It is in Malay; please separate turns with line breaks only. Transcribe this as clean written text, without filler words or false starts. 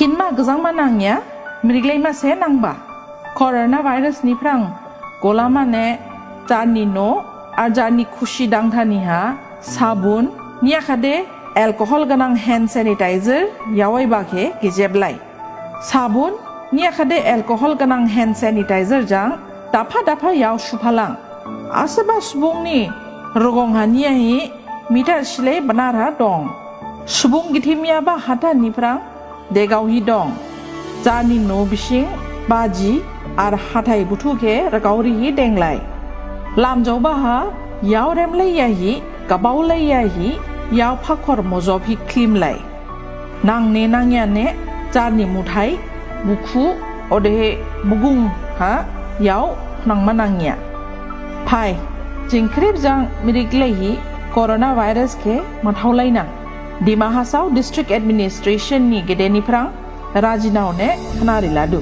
Kinma gezang manangnya miriglai mase nangba. Coronavirus ni prang golama ne jani no ar jani khushi dangthani ha sabun niya khade alcohol ganang hand sanitizer yawai bakhe gijeblai. Sabun niya khade alcohol ganang hand sanitizer jang dafa yaw shupalang. Asaba subung ni rogong haniya hi mitar silai benar ha dong. Subung githimia ba hata ni prang degaw hi dong. Jani no bising baji ar hatai butu ke ragauri hi denglai. Lam jau ba ha yaw rem lai ya hi kabaw lai ya hi yaw phakor mojob hi klim lai. Nang ne nang ya ne jani muthai buku ode bugung ha yaw nang manang ya. Pai jingkrib jang miriglai hi coronavirus ke mathaulai na. Di Mahasau District Administration ni gedeni prang rajinau ne khanari ladu.